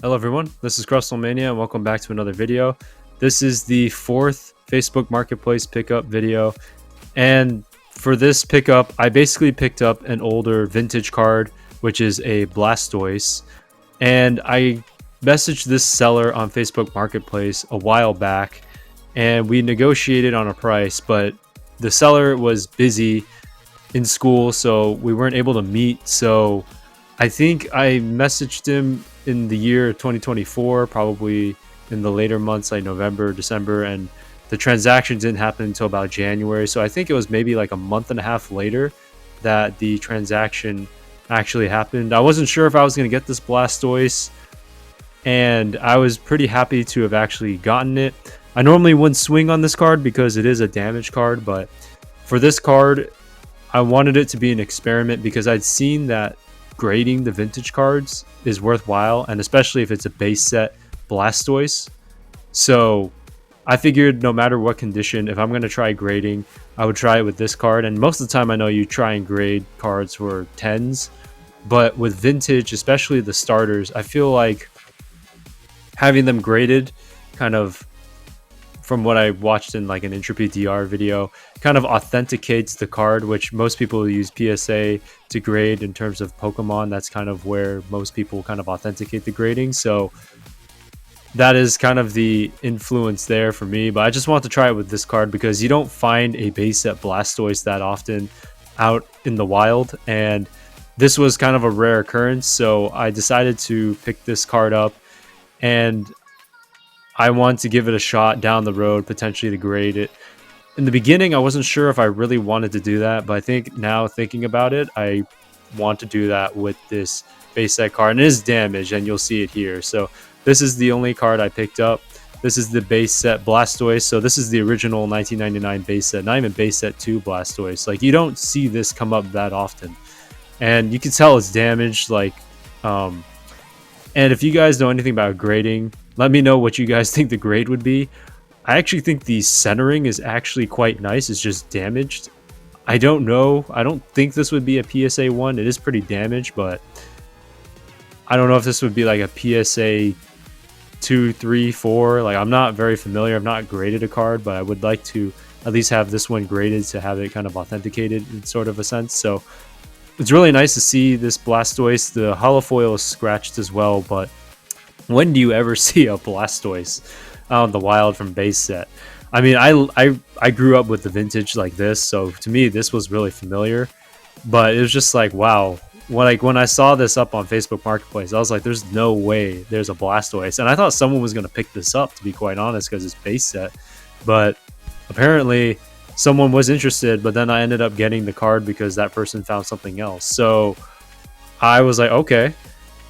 Hello everyone, this is Crustlemania and welcome back to another video. This is the fourth Facebook Marketplace pickup video, and for this pickup I basically picked up an older vintage card, which is a Blastoise, and I messaged this seller on Facebook Marketplace a while back and we negotiated on a price, but the seller was busy in school, so we weren't able to meet. So I think I messaged him in the year 2024, probably in the later months like November, December, and the transaction didn't happen until about January. So I think it was maybe like a month and a half later that the transaction actually happened. I wasn't sure if I was going to get this Blastoise, and I was pretty happy to have actually gotten it. I normally wouldn't swing on this card because it is a damage card, but for this card, I wanted it to be an experiment because I'd seen that grading the vintage cards is worthwhile, and especially if it's a base set Blastoise. So I figured no matter what condition, if I'm going to try grading, I would try it with this card. And most of the time I know you try and grade cards for 10s, but with vintage, especially the starters, I feel like having them graded, kind of from what I watched in like an Entropy DR video, kind of authenticates the card, which most people use PSA to grade in terms of Pokemon. That's kind of where most people kind of authenticate the grading. So that is kind of the influence there for me. But I just want to try it with this card because you don't find a base set Blastoise that often out in the wild. And this was kind of a rare occurrence. So I decided to pick this card up, and I want to give it a shot down the road, potentially to grade it. In the beginning, I wasn't sure if I really wanted to do that, but I think now thinking about it, I want to do that with this base set card. And it is damaged, and you'll see it here. So this is the only card I picked up. This is the base set Blastoise. So this is the original 1999 base set, not even base set 2 Blastoise. Like, you don't see this come up that often. And you can tell it's damaged. And if you guys know anything about grading, let me know what you guys think the grade would be. I actually think the centering is actually quite nice. It's just damaged. I don't know. I don't think this would be a PSA 1. It is pretty damaged, but I don't know if this would be like a PSA 2, 3, 4. Like, I'm not very familiar. I've not graded a card, but I would like to at least have this one graded to have it kind of authenticated in sort of a sense. So it's really nice to see this Blastoise. The holofoil is scratched as well, but when do you ever see a Blastoise out in the wild from base set? I mean, I grew up with the vintage like this, so to me this was really familiar. But it was just like, wow. When I saw this up on Facebook Marketplace, I was like, there's no way there's a Blastoise. And I thought someone was going to pick this up, to be quite honest, because it's base set. But apparently someone was interested, but then I ended up getting the card because that person found something else. So I was like, okay.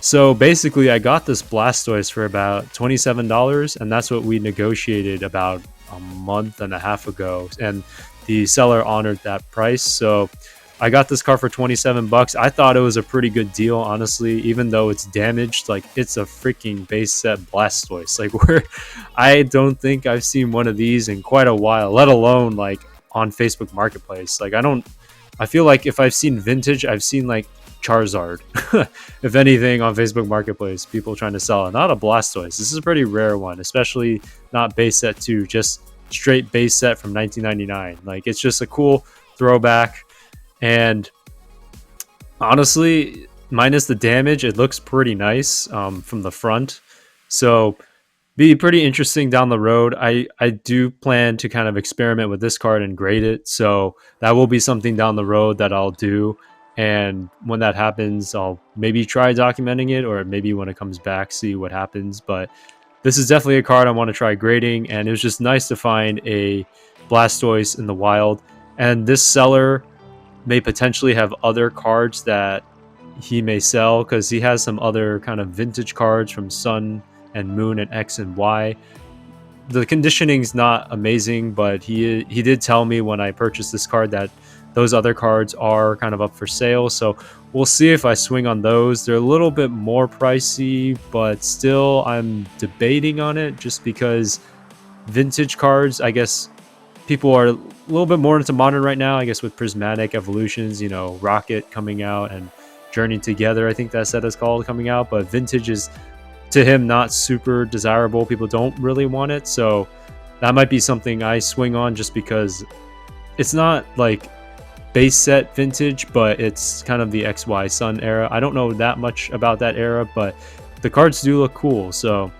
So basically I got this Blastoise for about $27, and that's what we negotiated about a month and a half ago, and the seller honored that price. So I got this card for 27 bucks. I thought it was a pretty good deal, honestly, even though it's damaged. Like, it's a freaking base set Blastoise. Like, I don't think I've seen one of these in quite a while, let alone like on Facebook Marketplace. Like, I feel like if I've seen vintage, I've seen like Charizard, if anything, on Facebook Marketplace, people trying to sell it. Not a Blastoise. This is a pretty rare one, especially not base set 2, just straight base set from 1999. Like, it's just a cool throwback, and honestly, minus the damage, it looks pretty nice from the front. So be pretty interesting down the road. I do plan to kind of experiment with this card and grade it, so that will be something down the road that I'll do. And when that happens, I'll maybe try documenting it, or maybe when it comes back, see what happens. But this is definitely a card I want to try grading, and it was just nice to find a Blastoise in the wild. And this seller may potentially have other cards that he may sell, because he has some other kind of vintage cards from Sun and Moon and X and Y. The conditioning's not amazing, but he did tell me when I purchased this card that those other cards are kind of up for sale. So we'll see if I swing on those. They're a little bit more pricey, but still I'm debating on it, just because vintage cards, I guess people are a little bit more into modern right now, I guess, with Prismatic Evolutions, you know, Rocket coming out and Journey Together, I think that set is called, coming out. But vintage is to him not super desirable. People don't really want it, so that might be something I swing on just because it's not like base set vintage, but it's kind of the XY Sun era. I don't know that much about that era, but the cards do look cool, so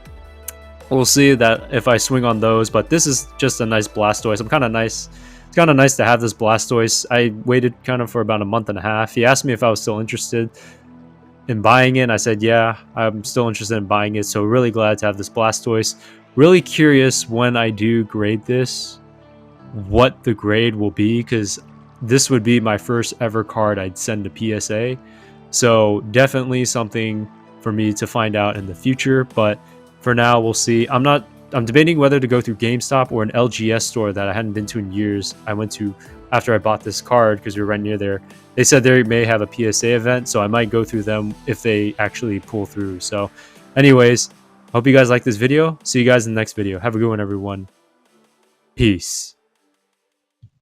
we'll see that if I swing on those. But this is just a nice Blastoise. I'm kind of nice. It's kind of nice to have this Blastoise. I waited kind of for about a month and a half. He asked me if I was still interested in buying it. I said, yeah, I'm still interested in buying it. So really glad to have this Blastoise. Really curious when I do grade this, what the grade will be, because this would be my first ever card I'd send to PSA. So definitely something for me to find out in the future. But for now, we'll see. I'm debating whether to go through GameStop or an LGS store that I hadn't been to in years. I went to after I bought this card because we were right near there. They said they may have a PSA event, so I might go through them if they actually pull through. So anyways, hope you guys like this video. See you guys in the next video. Have a good one, everyone. Peace.